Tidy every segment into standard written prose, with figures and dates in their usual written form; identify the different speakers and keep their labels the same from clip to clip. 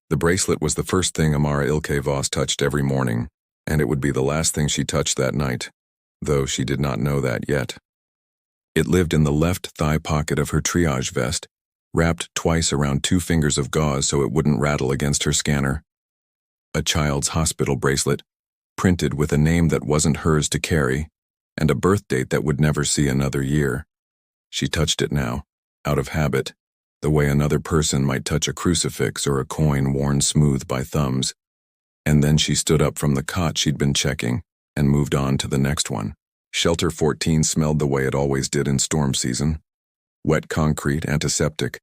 Speaker 1: The bracelet was the first thing Amara Ilke-Voss touched every morning, and it would be the last thing she touched that night, though she did not know that yet. It lived in the left thigh pocket of her triage vest, wrapped twice around 2 fingers of gauze so it wouldn't rattle against her scanner. A child's hospital bracelet, printed with a name that wasn't hers to carry, and a birth date that would never see another year. She touched it now, out of habit, the way another person might touch a crucifix or a coin worn smooth by thumbs, and then she stood up from the cot she'd been checking and moved on to the next one. Shelter 14 smelled the way it always did in storm season. Wet concrete, antiseptic,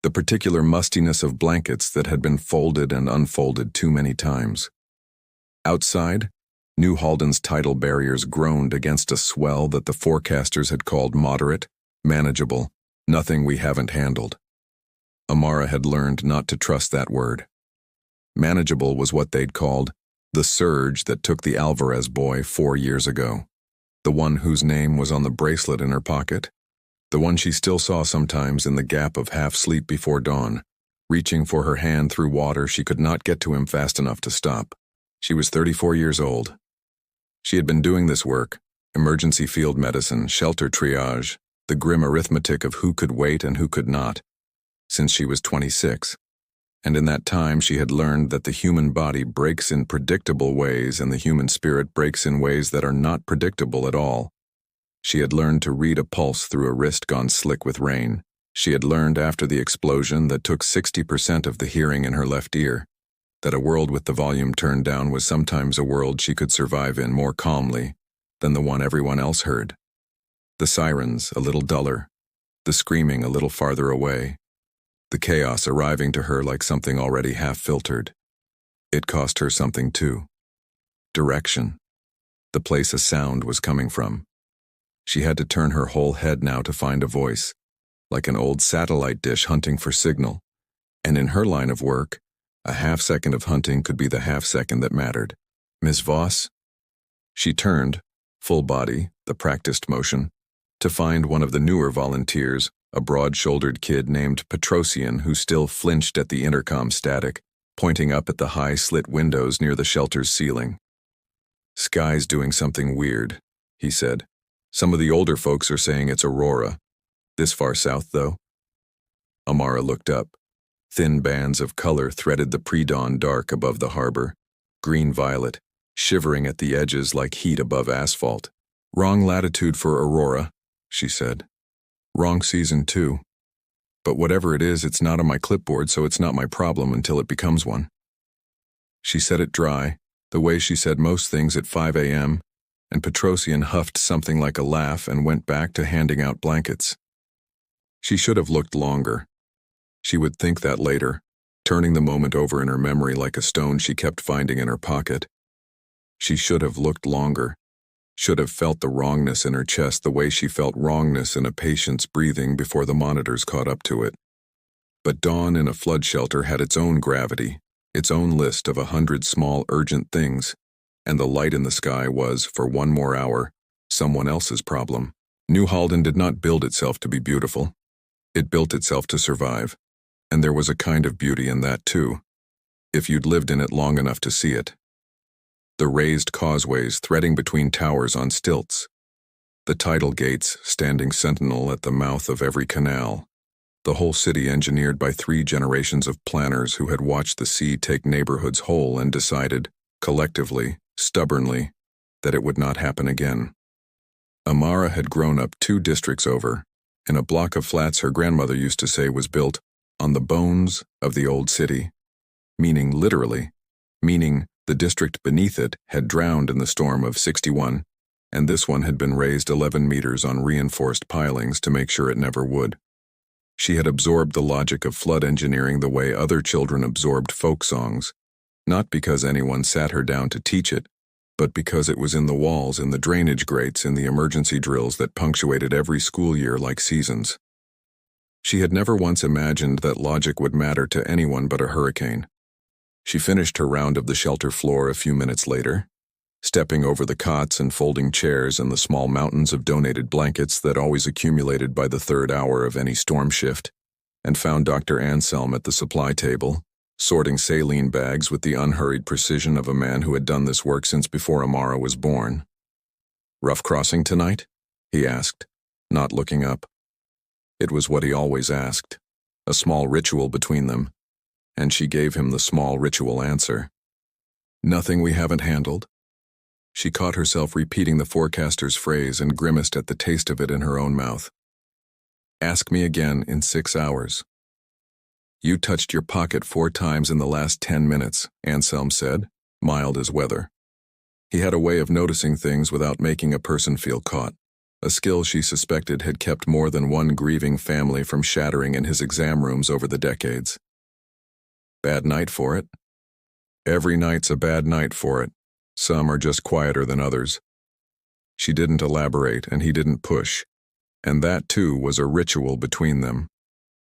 Speaker 1: the particular mustiness of blankets that had been folded and unfolded too many times. Outside, New Halden's tidal barriers groaned against a swell that the forecasters had called moderate, manageable, nothing we haven't handled. Amara had learned not to trust that word. Manageable was what they'd called the surge that took the Alvarez boy 4 years ago, the one whose name was on the bracelet in her pocket, the one she still saw sometimes in the gap of half-sleep before dawn, reaching for her hand through water she could not get to him fast enough to stop. She was 34 years old. She had been doing this work, emergency field medicine, shelter triage, the grim arithmetic of who could wait and who could not, since she was 26. And in that time she had learned that the human body breaks in predictable ways and the human spirit breaks in ways that are not predictable at all. She had learned to read a pulse through a wrist gone slick with rain. She had learned after the explosion that took 60% of the hearing in her left ear, that a world with the volume turned down was sometimes a world she could survive in more calmly than the one everyone else heard. The sirens a little duller, the screaming a little farther away, the chaos arriving to her like something already half-filtered. It cost her something too. Direction. The place a sound was coming from. She had to turn her whole head now to find a voice, like an old satellite dish hunting for signal, and in her line of work, a half-second of hunting could be the half-second that mattered. "Miss Voss?" She turned, full body, the practiced motion, to find one of the newer volunteers, a broad-shouldered kid named Petrosian who still flinched at the intercom static, pointing up at the high slit windows near the shelter's ceiling. "Sky's doing something weird," he said. "Some of the older folks are saying it's Aurora. This far south, though?" Amara looked up. Thin bands of color threaded the pre-dawn dark above the harbor, green-violet, shivering at the edges like heat above asphalt. "Wrong latitude for Aurora," she said. "Wrong season, too. But whatever it is, it's not on my clipboard, so it's not my problem until it becomes one." She said it dry, the way she said most things at 5 a.m., and Petrosian huffed something like a laugh and went back to handing out blankets. She should have looked longer. She would think that later, turning the moment over in her memory like a stone she kept finding in her pocket. She should have looked longer, should have felt the wrongness in her chest the way she felt wrongness in a patient's breathing before the monitors caught up to it. But dawn in a flood shelter had its own gravity, its own list of 100 small urgent things, and the light in the sky was, for 1 more hour, someone else's problem. New Halden did not build itself to be beautiful. It built itself to survive. And there was a kind of beauty in that too, if you'd lived in it long enough to see it. The raised causeways threading between towers on stilts, the tidal gates standing sentinel at the mouth of every canal, the whole city engineered by 3 generations of planners who had watched the sea take neighborhoods whole and decided, collectively, stubbornly, that it would not happen again. Amara had grown up 2 districts over, in a block of flats her grandmother used to say was built on the bones of the old city, meaning literally, meaning the district beneath it had drowned in the storm of '61, and this one had been raised 11 meters on reinforced pilings to make sure it never would. She had absorbed the logic of flood engineering the way other children absorbed folk songs, not because anyone sat her down to teach it, but because it was in the walls, in the drainage grates, in the emergency drills that punctuated every school year like seasons. She had never once imagined that logic would matter to anyone but a hurricane. She finished her round of the shelter floor a few minutes later, stepping over the cots and folding chairs and the small mountains of donated blankets that always accumulated by the 3rd hour of any storm shift, and found Dr. Anselm at the supply table, sorting saline bags with the unhurried precision of a man who had done this work since before Amara was born. "Rough crossing tonight?" he asked, not looking up. It was what he always asked, a small ritual between them, and she gave him the small ritual answer. "Nothing we haven't handled?" She caught herself repeating the forecaster's phrase and grimaced at the taste of it in her own mouth. "Ask me again in 6 hours." "You touched your pocket 4 times in the last 10 minutes, Anselm said, mild as weather. He had a way of noticing things without making a person feel caught, a skill she suspected had kept more than one grieving family from shattering in his exam rooms over the decades. "Bad night for it?" "Every night's a bad night for it. Some are just quieter than others." She didn't elaborate, and he didn't push, and that too was a ritual between them.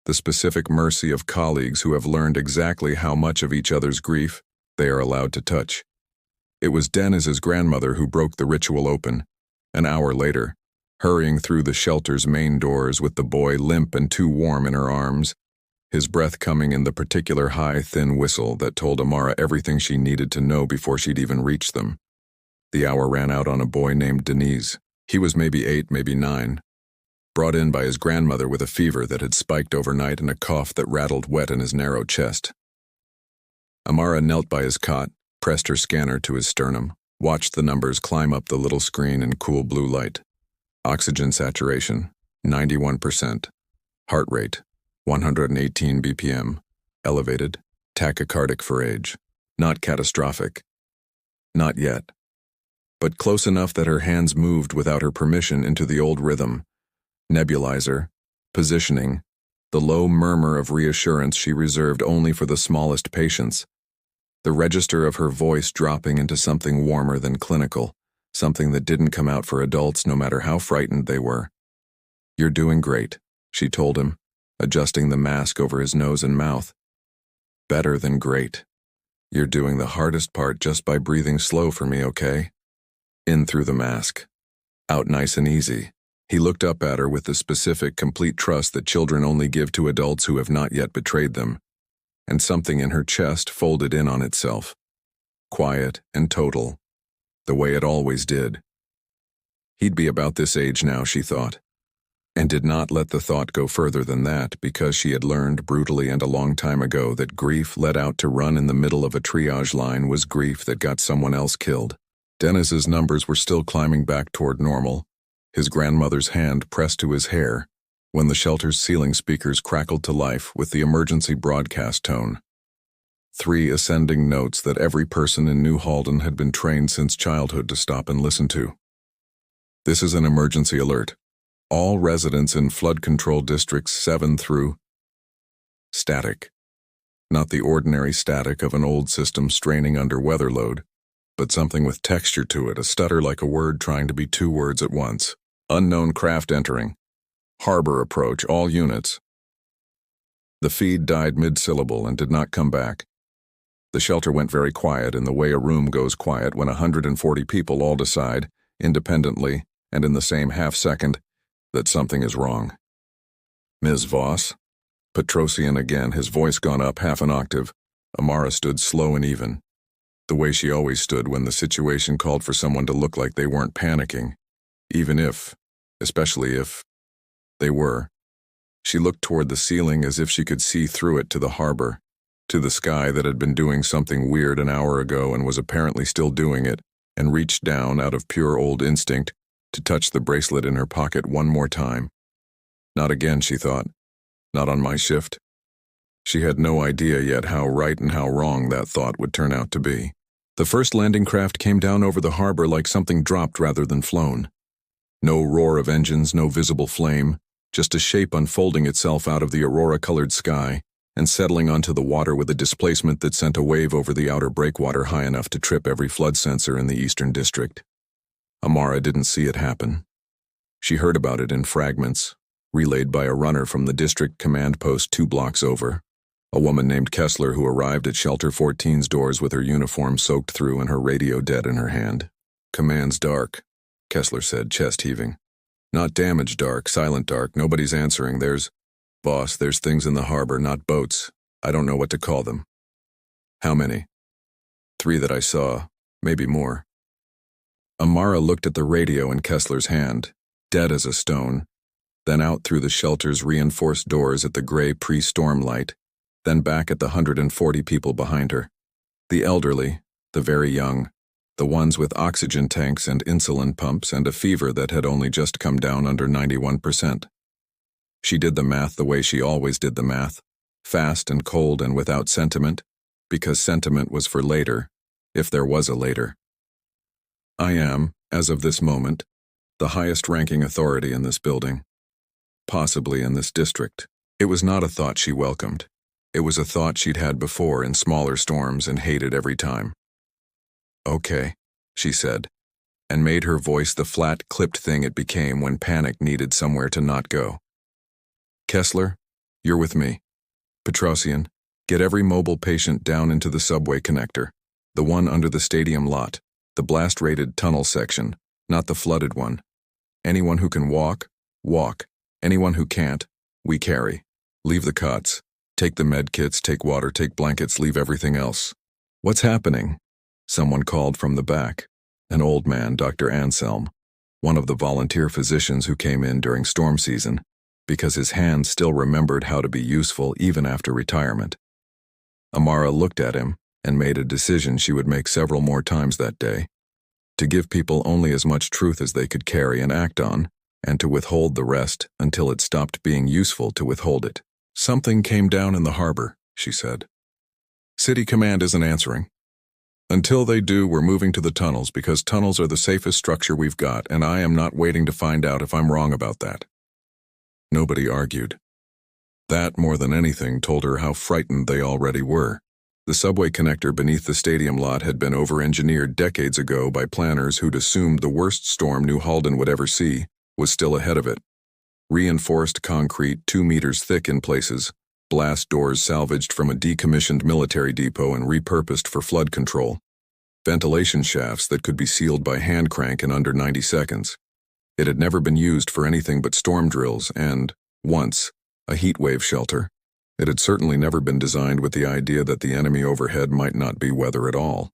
Speaker 1: The specific mercy of colleagues who have learned exactly how much of each other's grief they are allowed to touch. It was Dennis's grandmother who broke the ritual open, an hour later, hurrying through the shelter's main doors with the boy limp and too warm in her arms, his breath coming in the particular high, thin whistle that told Amara everything she needed to know before she'd even reached them. The hour ran out on a boy named Denise. He was maybe 8, maybe 9, brought in by his grandmother with a fever that had spiked overnight and a cough that rattled wet in his narrow chest. Amara knelt by his cot, pressed her scanner to his sternum, watched the numbers climb up the little screen in cool blue light. Oxygen saturation, 91%. Heart rate, 118 BPM. Elevated, tachycardic for age. Not catastrophic. Not yet. But close enough that her hands moved without her permission into the old rhythm. Nebulizer, positioning, the low murmur of reassurance she reserved only for the smallest patients. The register of her voice dropping into something warmer than clinical, something that didn't come out for adults no matter how frightened they were. "You're doing great," she told him, adjusting the mask over his nose and mouth. "Better than great. You're doing the hardest part just by breathing slow for me, okay?" In through the mask. Out nice and easy. He looked up at her with the specific, complete trust that children only give to adults who have not yet betrayed them. And something in her chest folded in on itself. Quiet and total. The way it always did. He'd be about this age now, she thought. And did not let the thought go further than that because she had learned brutally and a long time ago that grief let out to run in the middle of a triage line was grief that got someone else killed. Dennis's numbers were still climbing back toward normal, his grandmother's hand pressed to his hair, when the shelter's ceiling speakers crackled to life with the emergency broadcast tone. 3 ascending notes that every person in New Halden had been trained since childhood to stop and listen to. "This is an emergency alert. All residents in flood control districts 7 through..." Static. Not the ordinary static of an old system straining under weather load, but something with texture to it, a stutter like a word trying to be 2 words at once. "Unknown craft entering. Harbor approach, all units." The feed died mid-syllable and did not come back. The shelter went very quiet in the way a room goes quiet when 140 people all decide, independently and in the same half-second, that something is wrong. "Ms. Voss?" Petrosian again, his voice gone up half an octave. Amara stood slow and even, the way she always stood when the situation called for someone to look like they weren't panicking, even if, especially if, they were. She looked toward the ceiling as if she could see through it to the harbor, to the sky that had been doing something weird an hour ago and was apparently still doing it, and reached down out of pure old instinct to touch the bracelet in her pocket one more time. Not again, she thought. Not on my shift. She had no idea yet how right and how wrong that thought would turn out to be. The first landing craft came down over the harbor like something dropped rather than flown. No roar of engines, no visible flame, just a shape unfolding itself out of the aurora-colored sky and settling onto the water with a displacement that sent a wave over the outer breakwater high enough to trip every flood sensor in the Eastern District. Amara didn't see it happen. She heard about it in fragments, relayed by a runner from the district command post 2 blocks over, a woman named Kessler who arrived at Shelter 14's doors with her uniform soaked through and her radio dead in her hand. "Command's dark," Kessler said, chest heaving. "Not damage dark, silent dark, nobody's answering. Boss, there's things in the harbor, not boats. I don't know what to call them. How many? 3 that I saw, maybe more. Amara looked at the radio in Kessler's hand, dead as a stone, then out through the shelter's reinforced doors at the gray pre-storm light, then back at the 140 people behind her. The elderly, the very young, the ones with oxygen tanks and insulin pumps and a fever that had only just come down under 91%. She did the math the way she always did the math, fast and cold and without sentiment, because sentiment was for later, if there was a later. I am, as of this moment, the highest-ranking authority in this building, possibly in this district. It was not a thought she welcomed. It was a thought she'd had before in smaller storms and hated every time. Okay, she said, and made her voice the flat, clipped thing it became when panic needed somewhere to not go. Kessler, you're with me. Petrosian, get every mobile patient down into the subway connector, the one under the stadium lot, the blast-rated tunnel section, not the flooded one. Anyone who can walk, walk. Anyone who can't, we carry. Leave the cots. Take the med kits, take water, take blankets, leave everything else. What's happening? Someone called from the back. An old man, Dr. Anselm, one of the volunteer physicians who came in during storm season, because his hands still remembered how to be useful even after retirement. Amara looked at him and made a decision she would make several more times that day, to give people only as much truth as they could carry and act on, and to withhold the rest until it stopped being useful to withhold it. Something came down in the harbor, she said. City Command isn't answering. Until they do, we're moving to the tunnels because tunnels are the safest structure we've got, and I am not waiting to find out if I'm wrong about that. Nobody argued. That, more than anything, told her how frightened they already were. The subway connector beneath the stadium lot had been over-engineered decades ago by planners who'd assumed the worst storm New Halden would ever see was still ahead of it. Reinforced concrete 2 meters thick in places, blast doors salvaged from a decommissioned military depot and repurposed for flood control, ventilation shafts that could be sealed by hand crank in under 90 seconds. It had never been used for anything but storm drills and, once, a heat wave shelter. It had certainly never been designed with the idea that the enemy overhead might not be weather at all.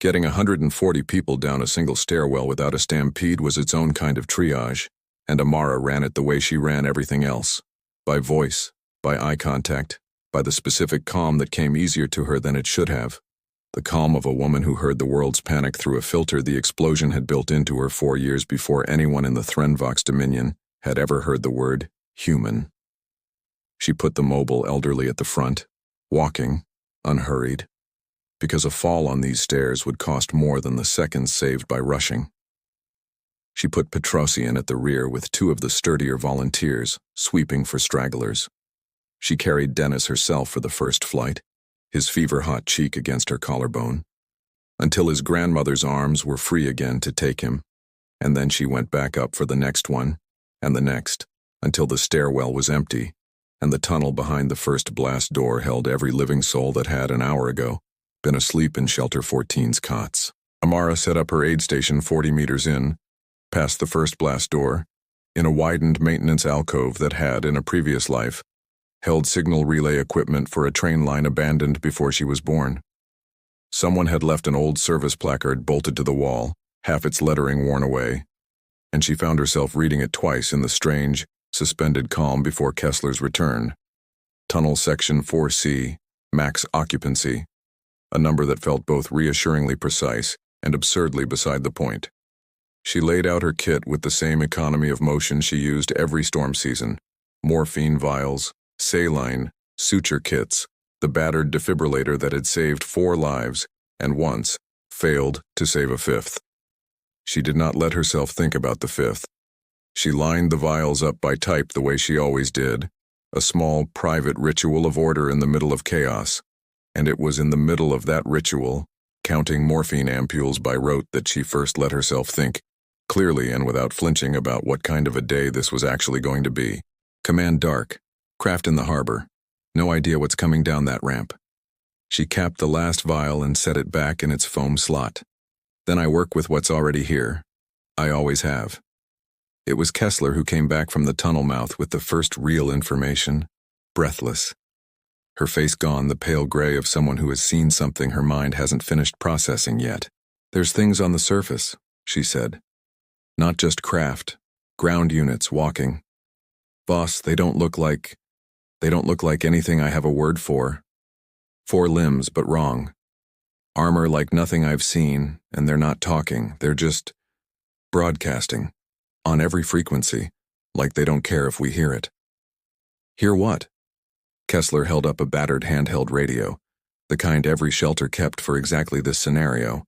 Speaker 1: Getting 140 people down a single stairwell without a stampede was its own kind of triage, and Amara ran it the way she ran everything else, by voice, by eye contact, by the specific calm that came easier to her than it should have, the calm of a woman who heard the world's panic through a filter the explosion had built into her 4 years before anyone in the Threnvox Dominion had ever heard the word human. She put the mobile elderly at the front, walking, unhurried, because a fall on these stairs would cost more than the seconds saved by rushing. She put Petrosian at the rear with 2 of the sturdier volunteers, sweeping for stragglers. She carried Dennis herself for the first flight, his fever-hot cheek against her collarbone, until his grandmother's arms were free again to take him, and then she went back up for the next one, and the next, until the stairwell was empty, and the tunnel behind the first blast door held every living soul that had, an hour ago, been asleep in Shelter 14's cots. Amara set up her aid station 40 meters in, past the first blast door, in a widened maintenance alcove that had, in a previous life, held signal relay equipment for a train line abandoned before she was born. Someone had left an old service placard bolted to the wall, half its lettering worn away, and she found herself reading it twice in the strange, suspended calm before Kessler's return. Tunnel Section 4C, max occupancy, a number that felt both reassuringly precise and absurdly beside the point. She laid out her kit with the same economy of motion she used every storm season: morphine vials, saline, suture kits, the battered defibrillator that had saved 4 lives and once failed to save a 5th. She did not let herself think about the 5th. She lined the vials up by type the way she always did, a small private ritual of order in the middle of chaos, and it was in the middle of that ritual, counting morphine ampules by rote, that she first let herself think, clearly and without flinching, about what kind of a day this was actually going to be. Command dark. Craft in the harbor. No idea what's coming down that ramp. She capped the last vial and set it back in its foam slot. Then I work with what's already here. I always have. It was Kessler who came back from the tunnel mouth with the first real information, breathless. Her face gone, the pale gray of someone who has seen something her mind hasn't finished processing yet. "There's things on the surface," she said. "Not just craft. Ground units walking. Boss, they don't look like anything I have a word for. 4 limbs, but wrong. Armor like nothing I've seen, and they're not talking, they're just broadcasting. On every frequency, like they don't care if we hear it." "Hear what?" Kessler held up a battered handheld radio, the kind every shelter kept for exactly this scenario,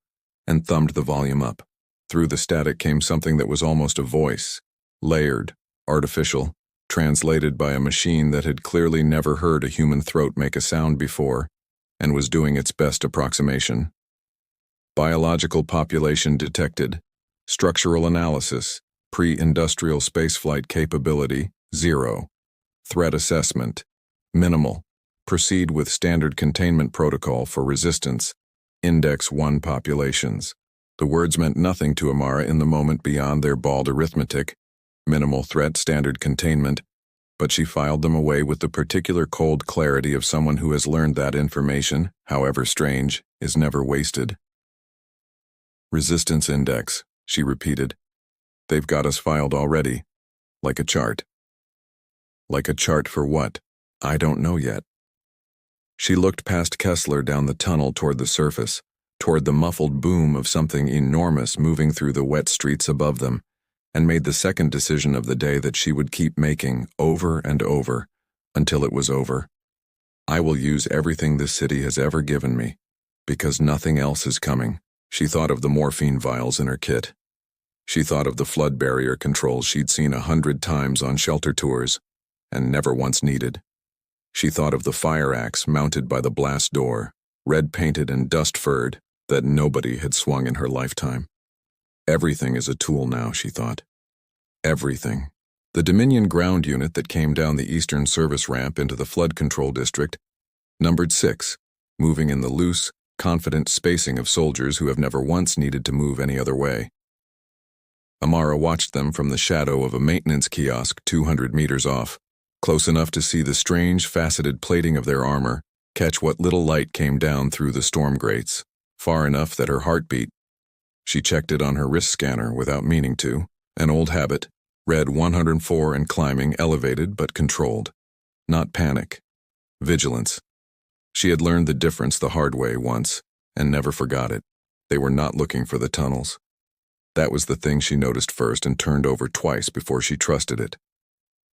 Speaker 1: and thumbed the volume up. Through the static came something that was almost a voice, layered, artificial, translated by a machine that had clearly never heard a human throat make a sound before, and was doing its best approximation. "Biological population detected. Structural analysis. Pre-industrial spaceflight capability, 0. Threat assessment, minimal. Proceed with standard containment protocol for resistance. Index 1 populations." The words meant nothing to Amara in the moment beyond their bald arithmetic. Minimal threat, standard containment, but she filed them away with the particular cold clarity of someone who has learned that information, however strange, is never wasted. "Resistance index," she repeated. "They've got us filed already. Like a chart." "Like a chart for what? I don't know yet." She looked past Kessler down the tunnel toward the surface, toward the muffled boom of something enormous moving through the wet streets above them, and made the second decision of the day that she would keep making over and over until it was over. "I will use everything this city has ever given me, because nothing else is coming." She thought of the morphine vials in her kit. She thought of the flood barrier controls she'd seen 100 times on shelter tours, and never once needed. She thought of the fire axe mounted by the blast door, red-painted and dust-furred, that nobody had swung in her lifetime. Everything is a tool now, she thought. Everything. The Dominion ground unit that came down the eastern service ramp into the flood control district, numbered 6, moving in the loose, confident spacing of soldiers who have never once needed to move any other way. Amara watched them from the shadow of a maintenance kiosk 200 meters off, close enough to see the strange, faceted plating of their armor, catch what little light came down through the storm grates, far enough that her heart beat. She checked it on her wrist scanner without meaning to, an old habit, read 104 and climbing, elevated but controlled. Not panic. Vigilance. She had learned the difference the hard way once, and never forgot it. They were not looking for the tunnels. That was the thing she noticed first and turned over twice before she trusted it.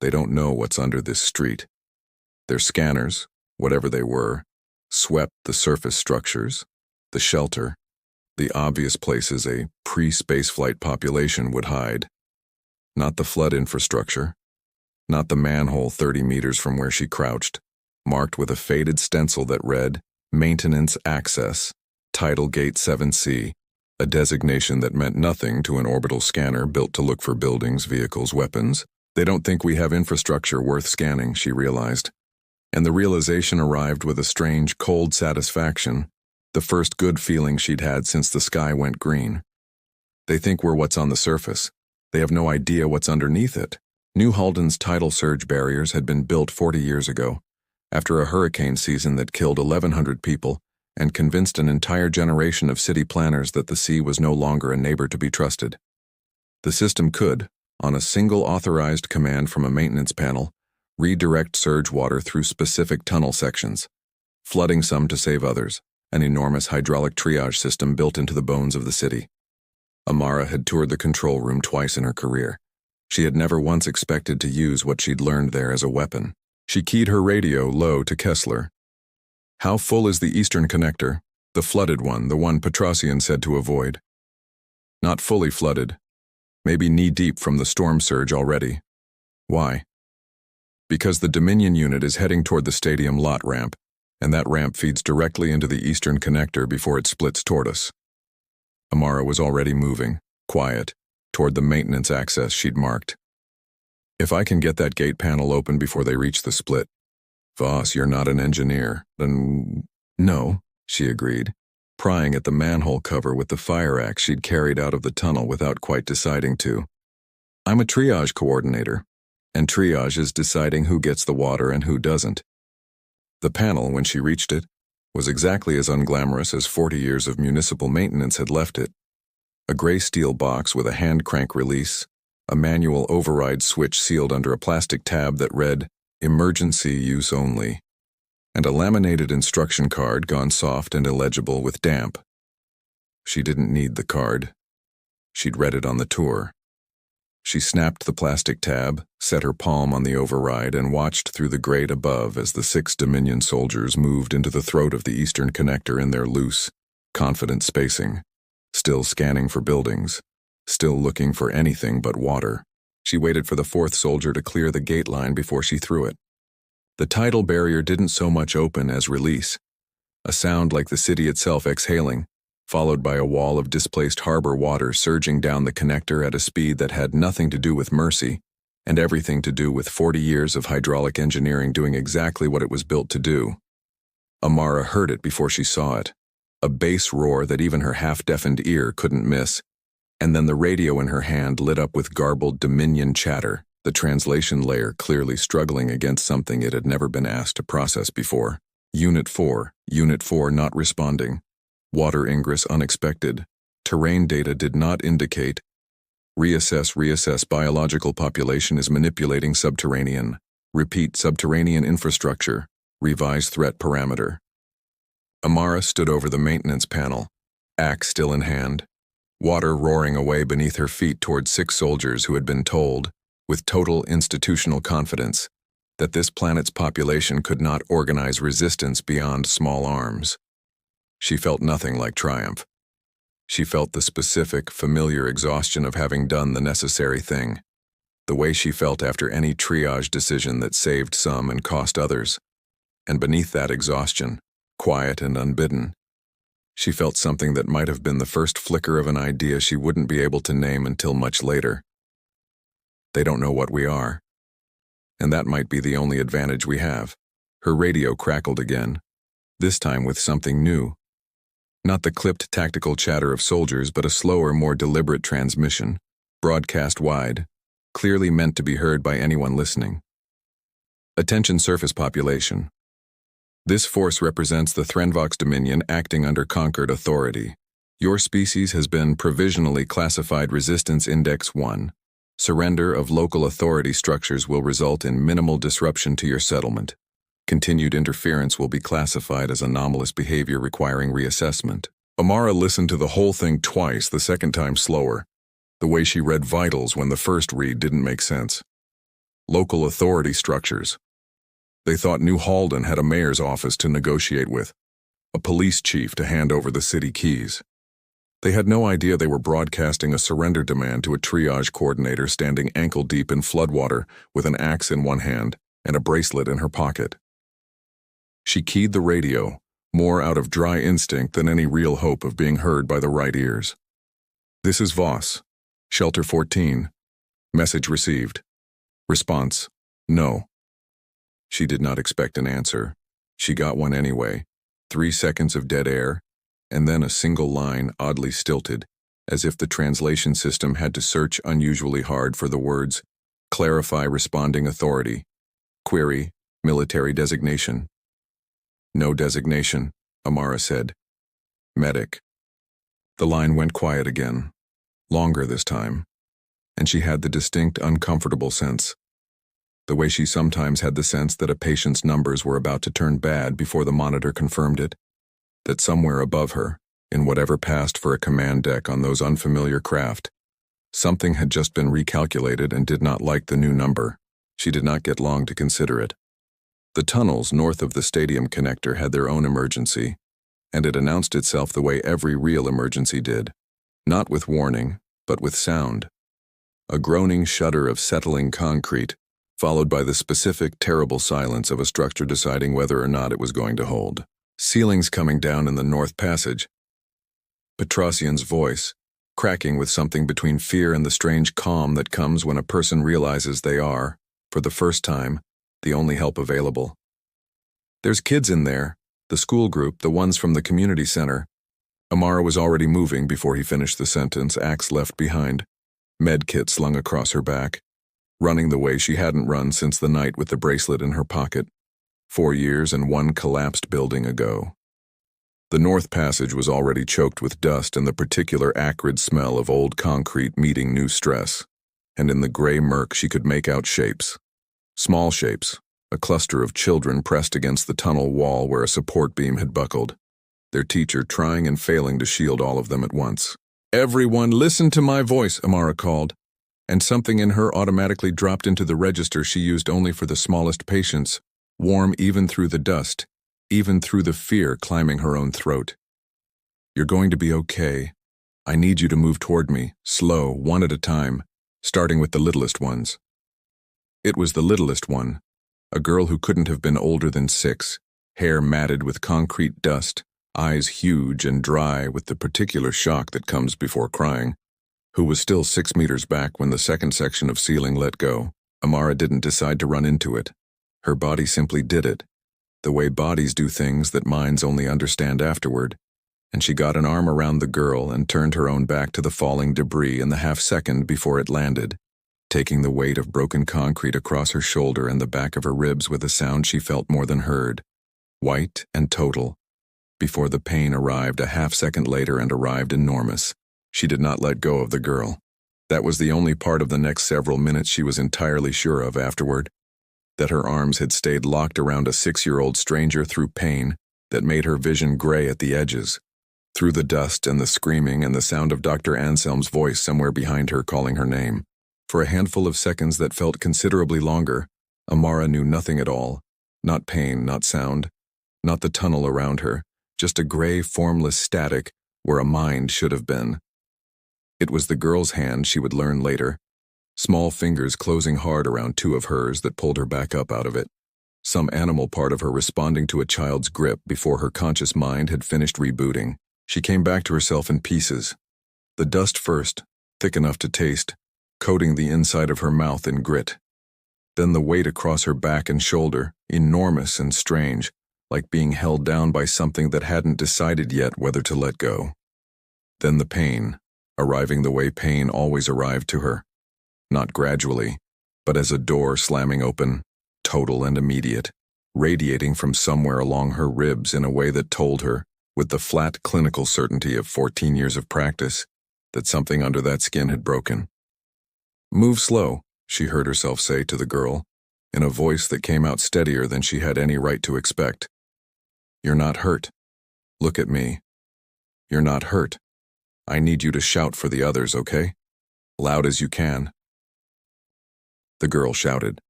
Speaker 1: They don't know what's under this street. Their scanners, whatever they were, swept the surface structures, the shelter, the obvious places a pre-spaceflight population would hide. Not the flood infrastructure, not the manhole 30 meters from where she crouched, marked with a faded stencil that read, "Maintenance Access, Tidal Gate 7C, a designation that meant nothing to an orbital scanner built to look for buildings, vehicles, weapons. They don't think we have infrastructure worth scanning, she realized. And the realization arrived with a strange, cold satisfaction, the first good feeling she'd had since the sky went green. They think we're what's on the surface. They have no idea what's underneath it. New Halden's tidal surge barriers had been built 40 years ago, after a hurricane season that killed 1,100 people and convinced an entire generation of city planners that the sea was no longer a neighbor to be trusted. The system could, on a single authorized command from a maintenance panel, redirect surge water through specific tunnel sections, flooding some to save others, an enormous hydraulic triage system built into the bones of the city. Amara had toured the control room twice in her career. She had never once expected to use what she'd learned there as a weapon. She keyed her radio low to Kessler. "How full is the eastern connector? The flooded one, the one Petrosian said to avoid." "Not fully flooded. Maybe knee-deep from the storm surge already." "Why?" "Because the Dominion unit is heading toward the stadium lot ramp, and that ramp feeds directly into the eastern connector before it splits toward us." Amara was already moving, quiet, toward the maintenance access she'd marked. "If I can get that gate panel open before they reach the split." "Voss, you're not an engineer." "Then, no," she agreed, prying at the manhole cover with the fire axe she'd carried out of the tunnel without quite deciding to. "I'm a triage coordinator, and triage is deciding who gets the water and who doesn't." The panel, when she reached it, was exactly as unglamorous as 40 years of municipal maintenance had left it. A gray steel box with a hand crank release, a manual override switch sealed under a plastic tab that read, "Emergency use only," and a laminated instruction card gone soft and illegible with damp. She didn't need the card. She'd read it on the tour. She snapped the plastic tab, set her palm on the override, and watched through the grate above as the 6 Dominion soldiers moved into the throat of the eastern connector in their loose, confident spacing, still scanning for buildings, still looking for anything but water. She waited for the 4th soldier to clear the gate line before she threw it. The tidal barrier didn't so much open as release, a sound like the city itself exhaling, followed by a wall of displaced harbor water surging down the connector at a speed that had nothing to do with mercy, and everything to do with 40 years of hydraulic engineering doing exactly what it was built to do. Amara heard it before she saw it, a bass roar that even her half-deafened ear couldn't miss, and then the radio in her hand lit up with garbled Dominion chatter, the translation layer clearly struggling against something it had never been asked to process before. Unit 4 not responding. Water ingress unexpected. Terrain data did not indicate. Reassess biological population is manipulating subterranean. Repeat subterranean infrastructure. Revise threat parameter. Amara stood over the maintenance panel, axe still in hand, water roaring away beneath her feet toward 6 soldiers who had been told, with total institutional confidence, that this planet's population could not organize resistance beyond small arms. She felt nothing like triumph. She felt the specific, familiar exhaustion of having done the necessary thing, the way she felt after any triage decision that saved some and cost others. And beneath that exhaustion, quiet and unbidden, she felt something that might have been the first flicker of an idea she wouldn't be able to name until much later. They don't know what we are. And that might be the only advantage we have. Her radio crackled again, this time with something new. Not the clipped tactical chatter of soldiers, but a slower, more deliberate transmission, broadcast wide, clearly meant to be heard by anyone listening. Attention surface population. This force represents the Threnvox Dominion acting under conquered authority. Your species has been provisionally classified Resistance Index 1. Surrender of local authority structures will result in minimal disruption to your settlement. Continued interference will be classified as anomalous behavior requiring reassessment. Amara listened to the whole thing twice, the second time slower. The way she read vitals when the first read didn't make sense. Local authority structures. They thought New Halden had a mayor's office to negotiate with, a police chief to hand over the city keys. They had no idea they were broadcasting a surrender demand to a triage coordinator standing ankle-deep in floodwater with an axe in one hand and a bracelet in her pocket. She keyed the radio, more out of dry instinct than any real hope of being heard by the right ears. This is Voss. Shelter 14. Message received. Response: no. She did not expect an answer. She got one anyway. 3 seconds of dead air, and then a single line oddly stilted, as if the translation system had to search unusually hard for the words, "Clarify responding authority. Query, military designation." No designation, Amara said. Medic. The line went quiet again, longer this time, and she had the distinct uncomfortable sense, the way she sometimes had the sense that a patient's numbers were about to turn bad before the monitor confirmed it, that somewhere above her, in whatever passed for a command deck on those unfamiliar craft, something had just been recalculated and did not like the new number. She did not get long to consider it. The tunnels north of the stadium connector had their own emergency, and it announced itself the way every real emergency did, not with warning, but with sound. A groaning shudder of settling concrete, followed by the specific, terrible silence of a structure deciding whether or not it was going to hold. Ceilings coming down in the North Passage. Petrosian's voice, cracking with something between fear and the strange calm that comes when a person realizes they are, for the first time, the only help available. There's kids in there, the school group, the ones from the community center. Amara was already moving before he finished the sentence, axe left behind, med kit slung across her back, running the way she hadn't run since the night with the bracelet in her pocket. 4 years and 1 collapsed building ago. The North Passage was already choked with dust and the particular acrid smell of old concrete meeting new stress, and in the gray murk she could make out shapes. Small shapes, a cluster of children pressed against the tunnel wall where a support beam had buckled, their teacher trying and failing to shield all of them at once. "Everyone listen to my voice," Amara called, and something in her automatically dropped into the register she used only for the smallest patients, warm even through the dust, even through the fear climbing her own throat. "You're going to be okay. I need you to move toward me, slow, one at a time, starting with the littlest ones." It was the littlest one, a girl who couldn't have been older than 6, hair matted with concrete dust, eyes huge and dry with the particular shock that comes before crying, who was still 6 meters back when the second section of ceiling let go. Amara didn't decide to run into it. Her body simply did it, the way bodies do things that minds only understand afterward, and she got an arm around the girl and turned her own back to the falling debris in the half-second before it landed, taking the weight of broken concrete across her shoulder and the back of her ribs with a sound she felt more than heard, white and total, before the pain arrived a half-second later and arrived enormous. She did not let go of the girl. That was the only part of the next several minutes she was entirely sure of afterward, that her arms had stayed locked around a 6-year-old stranger through pain that made her vision gray at the edges, through the dust and the screaming and the sound of Dr. Anselm's voice somewhere behind her calling her name. For a handful of seconds that felt considerably longer, Amara knew nothing at all, not pain, not sound, not the tunnel around her, just a gray, formless static where a mind should have been. It was the girl's hand, she would learn later, small fingers closing hard around 2 of hers that pulled her back up out of it, some animal part of her responding to a child's grip before her conscious mind had finished rebooting. She came back to herself in pieces. The dust first, thick enough to taste, coating the inside of her mouth in grit. Then the weight across her back and shoulder, enormous and strange, like being held down by something that hadn't decided yet whether to let go. Then the pain, arriving the way pain always arrived to her, not gradually, but as a door slamming open, total and immediate, radiating from somewhere along her ribs in a way that told her, with the flat clinical certainty of 14 years of practice, that something under that skin had broken. "Move slow," she heard herself say to the girl, in a voice that came out steadier than she had any right to expect. "You're not hurt. Look at me. You're not hurt. I need you to shout for the others, okay? Loud as you can." The girl shouted.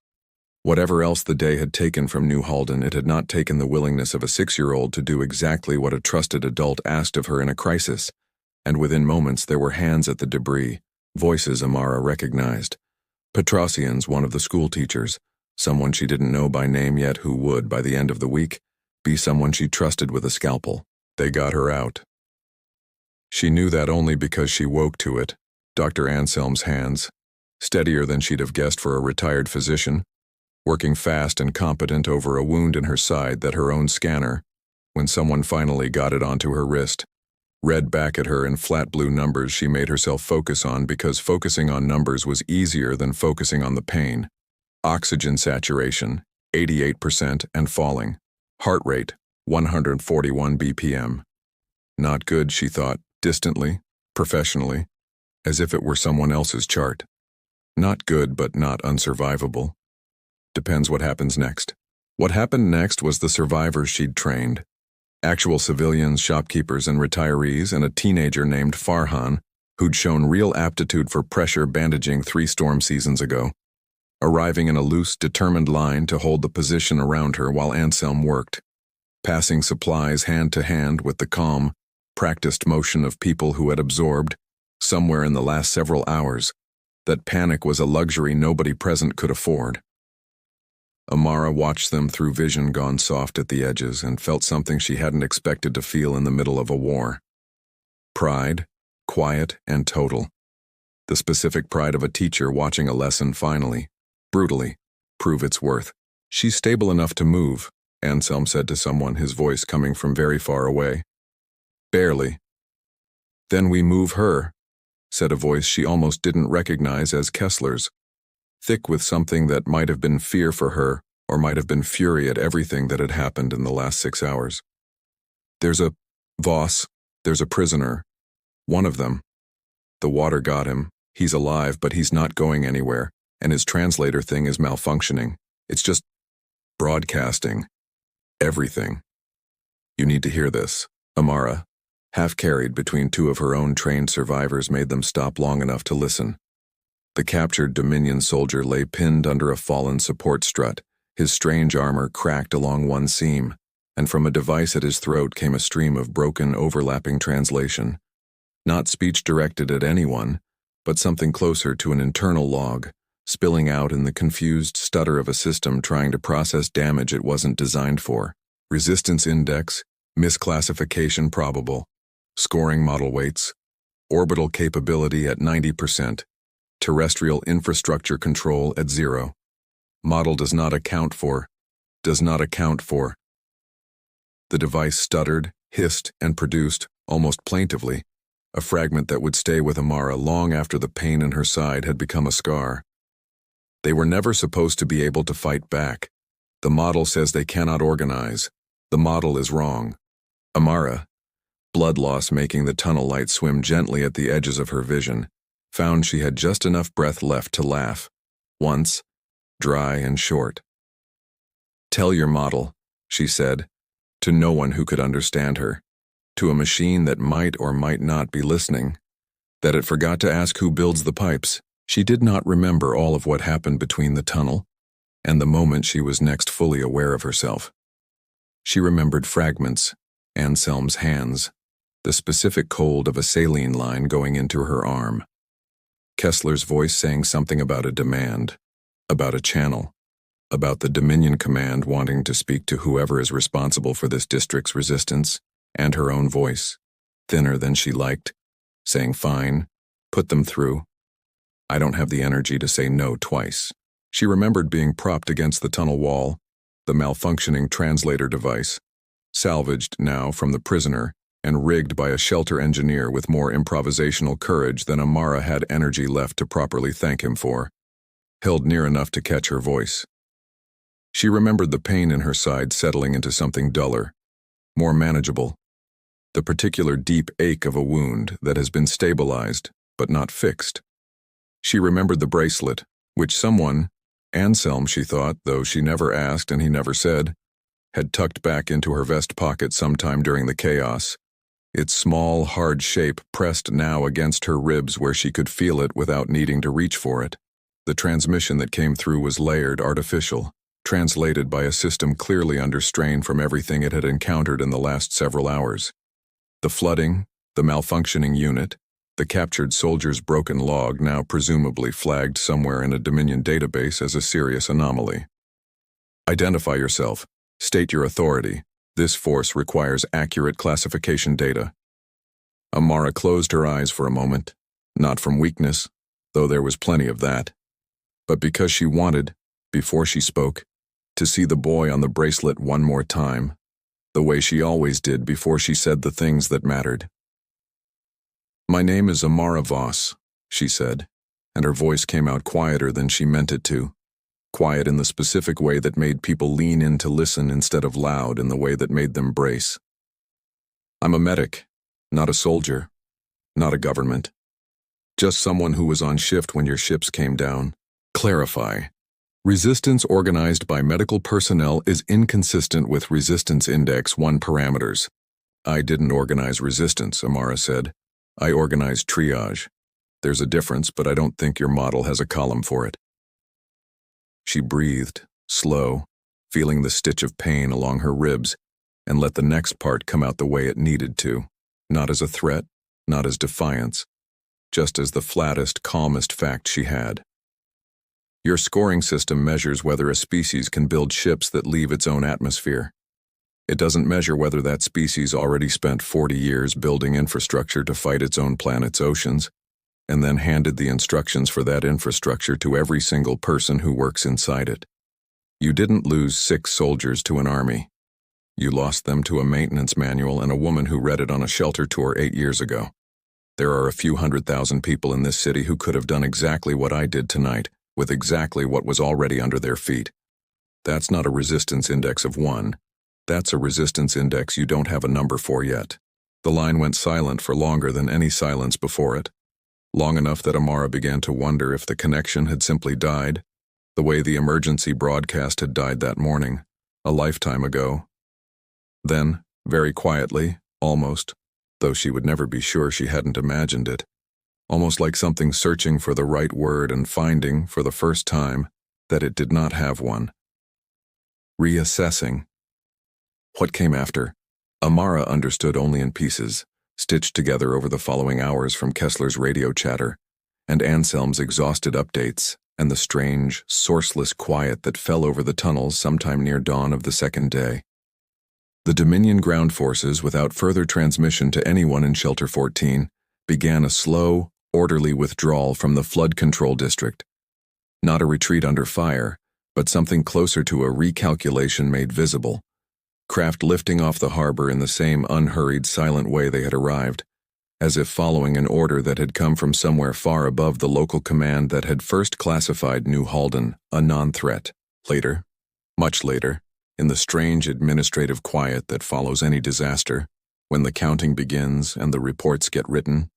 Speaker 1: Whatever else the day had taken from New Halden, it had not taken the willingness of a 6-year-old to do exactly what a trusted adult asked of her in a crisis, and within moments there were hands at the debris, voices Amara recognized. Petrosian's, one of the school teachers, someone she didn't know by name yet who would, by the end of the week, be someone she trusted with a scalpel. They got her out. She knew that only because she woke to it. Dr. Anselm's hands, steadier than she'd have guessed for a retired physician, working fast and competent over a wound in her side that her own scanner, when someone finally got it onto her wrist, read back at her in flat blue numbers she made herself focus on because focusing on numbers was easier than focusing on the pain. Oxygen saturation, 88% and falling. Heart rate, 141 BPM. Not good, she thought, distantly, professionally, as if it were someone else's chart. Not good, but not unsurvivable. Depends what happens next. What happened next was the survivors she'd trained. Actual civilians, shopkeepers, and retirees, and a teenager named Farhan, who'd shown real aptitude for pressure bandaging 3 storm seasons ago, arriving in a loose, determined line to hold the position around her while Anselm worked, passing supplies hand to hand with the calm, practiced motion of people who had absorbed, somewhere in the last several hours, that panic was a luxury nobody present could afford. Amara watched them through vision gone soft at the edges and felt something she hadn't expected to feel in the middle of a war. Pride, quiet and total. The specific pride of a teacher watching a lesson finally, brutally, prove its worth. "She's stable enough to move," Anselm said to someone, his voice coming from very far away. "Barely." "Then we move her," said a voice she almost didn't recognize as Kessler's, thick with something that might have been fear for her or might have been fury at everything that had happened in the last 6 hours. There's a Voss, there's a prisoner. One of them. The water got him. He's alive, but he's not going anywhere, and his translator thing is malfunctioning. It's just broadcasting. Everything. You need to hear this. Amara, half carried between two of her own trained survivors, made them stop long enough to listen. The captured Dominion soldier lay pinned under a fallen support strut, his strange armor cracked along one seam, and from a device at his throat came a stream of broken, overlapping translation. Not speech directed at anyone, but something closer to an internal log, spilling out in the confused stutter of a system trying to process damage it wasn't designed for. Resistance index, misclassification probable, scoring model weights, orbital capability at 90%, terrestrial infrastructure control at 0. Model does not account for. The device stuttered, hissed, and produced, almost plaintively, a fragment that would stay with Amara long after the pain in her side had become a scar. They were never supposed to be able to fight back. The model says they cannot organize. The model is wrong. Amara, blood loss making the tunnel light swim gently at the edges of her vision, found she had just enough breath left to laugh. Once, dry and short. "Tell your model," she said, to no one who could understand her, to a machine that might or might not be listening, that it forgot to ask who builds the pipes. She did not remember all of what happened between the tunnel and the moment she was next fully aware of herself. She remembered fragments, Anselm's hands, the specific cold of a saline line going into her arm, Kessler's voice saying something about a demand, about a channel, about the Dominion command wanting to speak to whoever is responsible for this district's resistance, and her own voice, thinner than she liked, saying fine, put them through. I don't have the energy to say no twice. She remembered being propped against the tunnel wall, the malfunctioning translator device, salvaged now from the prisoner and rigged by a shelter engineer with more improvisational courage than Amara had energy left to properly thank him for, held near enough to catch her voice. She remembered the pain in her side settling into something duller, more manageable, the particular deep ache of a wound that has been stabilized but not fixed. She remembered the bracelet, which someone, Anselm she thought, though she never asked and he never said, had tucked back into her vest pocket sometime during the chaos, its small, hard shape pressed now against her ribs where she could feel it without needing to reach for it. The transmission that came through was layered, artificial, translated by a system clearly under strain from everything it had encountered in the last several hours. The flooding, the malfunctioning unit, the captured soldier's broken log now presumably flagged somewhere in a Dominion database as a serious anomaly. Identify yourself. State your authority. This force requires accurate classification data. Amara closed her eyes for a moment, not from weakness, though there was plenty of that, but because she wanted, before she spoke, to see the boy on the bracelet one more time, the way she always did before she said the things that mattered. My name is Amara Voss, she said, and her voice came out quieter than she meant it to, quiet in the specific way that made people lean in to listen instead of loud in the way that made them brace. I'm a medic, not a soldier, not a government. Just someone who was on shift when your ships came down. Clarify. Resistance organized by medical personnel is inconsistent with Resistance Index 1 parameters. I didn't organize resistance, Amara said. I organized triage. There's a difference, but I don't think your model has a column for it. She breathed, slow, feeling the stitch of pain along her ribs, and let the next part come out the way it needed to, not as a threat, not as defiance, just as the flattest, calmest fact she had. Your scoring system measures whether a species can build ships that leave its own atmosphere. It doesn't measure whether that species already spent 40 years building infrastructure to fight its own planet's oceans, and then handed the instructions for that infrastructure to every single person who works inside it. You didn't lose 6 soldiers to an army. You lost them to a maintenance manual and a woman who read it on a shelter tour 8 years ago. There are a few 100,000 people in this city who could have done exactly what I did tonight, with exactly what was already under their feet. That's not a resistance index of 1. That's a resistance index you don't have a number for yet. The line went silent for longer than any silence before it. Long enough that Amara began to wonder if the connection had simply died, the way the emergency broadcast had died that morning, a lifetime ago. Then, very quietly, almost, though she would never be sure she hadn't imagined it, almost like something searching for the right word and finding, for the first time, that it did not have one. Reassessing. What came after? Amara understood only in pieces, stitched together over the following hours from Kessler's radio chatter, and Anselm's exhausted updates, and the strange, sourceless quiet that fell over the tunnels sometime near dawn of the second day. The Dominion ground forces, without further transmission to anyone in Shelter 14, began a slow, orderly withdrawal from the flood control district. Not a retreat under fire, but something closer to a recalculation made visible. Craft lifting off the harbor in the same unhurried, silent way they had arrived, as if following an order that had come from somewhere far above the local command that had first classified New Halden a non-threat. Later, much later, in the strange administrative quiet that follows any disaster, when the counting begins and the reports get written,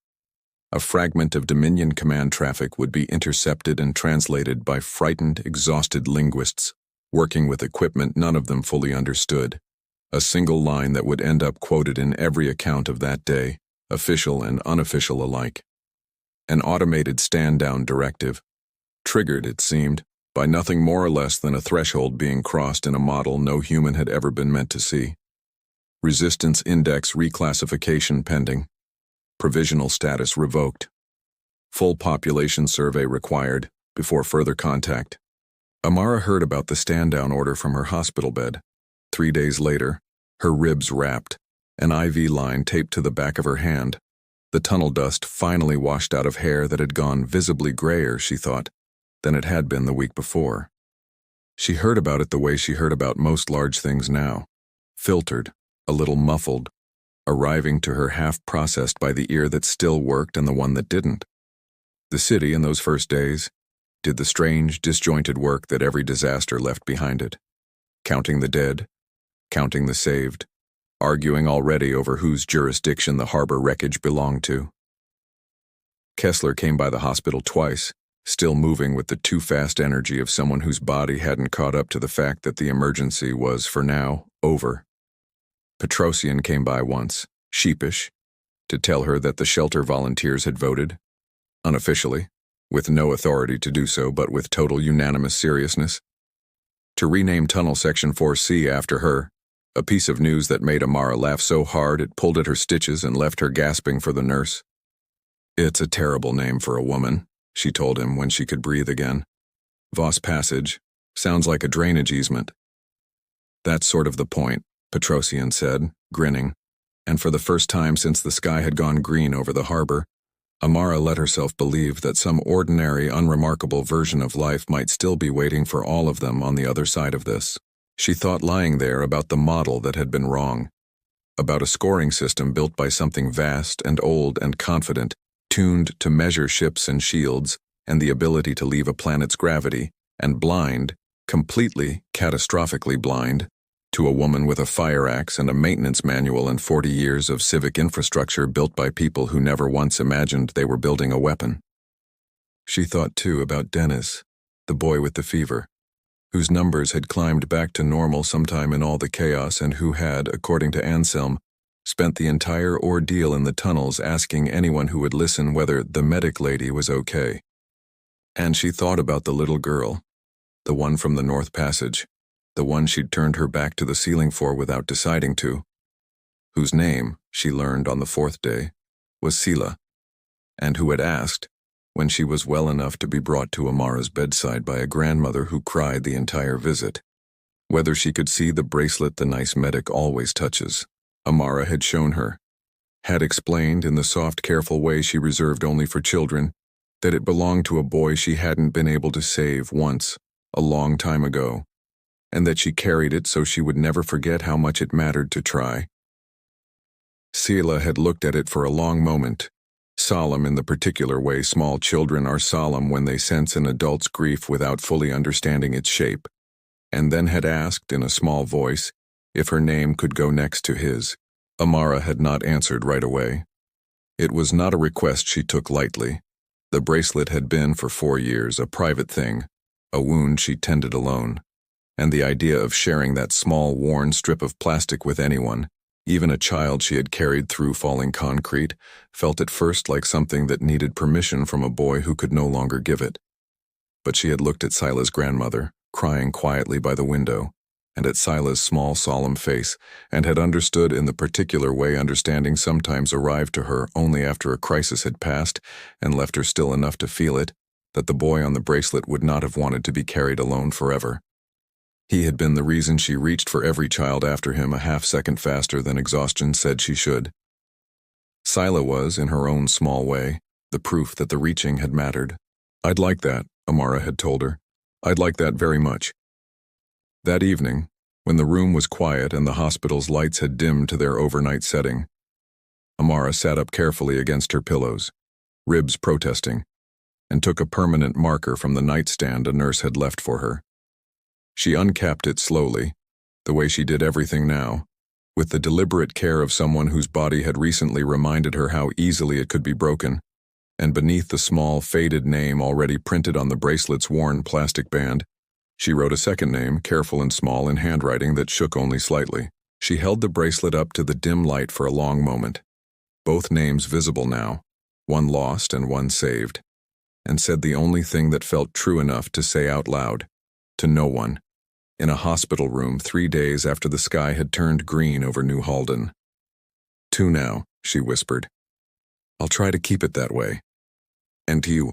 Speaker 1: a fragment of Dominion command traffic would be intercepted and translated by frightened, exhausted linguists, working with equipment none of them fully understood. A single line that would end up quoted in every account of that day, official and unofficial alike. An automated stand-down directive, triggered, it seemed, by nothing more or less than a threshold being crossed in a model no human had ever been meant to see. Resistance index reclassification pending. Provisional status revoked. Full population survey required before further contact. Amara heard about the stand-down order from her hospital bed. 3 days later, her ribs wrapped, an IV line taped to the back of her hand. The tunnel dust finally washed out of hair that had gone visibly grayer, she thought, than it had been the week before. She heard about it the way she heard about most large things now, filtered, a little muffled, arriving to her half-processed by the ear that still worked and the one that didn't. The city, in those first days, did the strange, disjointed work that every disaster left behind it, counting the dead, counting the saved, arguing already over whose jurisdiction the harbor wreckage belonged to. Kessler came by the hospital twice, still moving with the too-fast energy of someone whose body hadn't caught up to the fact that the emergency was, for now, over. Petrosian came by once, sheepish, to tell her that the shelter volunteers had voted, unofficially, with no authority to do so but with total unanimous seriousness, to rename Tunnel Section 4C after her, a piece of news that made Amara laugh so hard it pulled at her stitches and left her gasping for the nurse. "It's a terrible name for a woman," she told him when she could breathe again. "Voss Passage sounds like a drainage easement." "That's sort of the point," Petrosian said, grinning, and for the first time since the sky had gone green over the harbor, Amara let herself believe that some ordinary, unremarkable version of life might still be waiting for all of them on the other side of this. She thought lying there about the model that had been wrong, about a scoring system built by something vast and old and confident, tuned to measure ships and shields and the ability to leave a planet's gravity, and blind, completely, catastrophically blind, to a woman with a fire axe and a maintenance manual and 40 years of civic infrastructure built by people who never once imagined they were building a weapon. She thought, too, about Dennis, the boy with the fever, whose numbers had climbed back to normal sometime in all the chaos and who had, according to Anselm, spent the entire ordeal in the tunnels asking anyone who would listen whether the medic lady was okay. And she thought about the little girl, the one from the North Passage, the one she'd turned her back to the ceiling for without deciding to, whose name, she learned on the 4th day, was Sela, and who had asked, when she was well enough to be brought to Amara's bedside by a grandmother who cried the entire visit, whether she could see the bracelet the nice medic always touches. Amara had shown her, had explained in the soft, careful way she reserved only for children, that it belonged to a boy she hadn't been able to save once, a long time ago, and that she carried it so she would never forget how much it mattered to try. Sela had looked at it for a long moment, solemn in the particular way small children are solemn when they sense an adult's grief without fully understanding its shape. and then had asked in a small voice if her name could go next to his. Amara had not answered right away. It was not a request she took lightly. The bracelet had been for 4 years a private thing, a wound she tended alone, and the idea of sharing that small worn strip of plastic with anyone, even a child she had carried through falling concrete, felt at first like something that needed permission from a boy who could no longer give it. But she had looked at Sila's grandmother, crying quietly by the window, and at Sila's small, solemn face, and had understood in the particular way understanding sometimes arrived to her only after a crisis had passed and left her still enough to feel it, that the boy on the bracelet would not have wanted to be carried alone forever. He had been the reason she reached for every child after him a half-second faster than exhaustion said she should. Sila was, in her own small way, the proof that the reaching had mattered. "I'd like that," Amara had told her. "I'd like that very much." That evening, when the room was quiet and the hospital's lights had dimmed to their overnight setting, Amara sat up carefully against her pillows, ribs protesting, and took a permanent marker from the nightstand a nurse had left for her. She uncapped it slowly, the way she did everything now, with the deliberate care of someone whose body had recently reminded her how easily it could be broken, and beneath the small, faded name already printed on the bracelet's worn plastic band, she wrote a second name, careful and small, in handwriting that shook only slightly. She held the bracelet up to the dim light for a long moment, both names visible now, one lost and one saved, and said the only thing that felt true enough to say out loud, to no one, in a hospital room 3 days after the sky had turned green over New Halden. "To now," she whispered. "I'll try to keep it that way. And to you,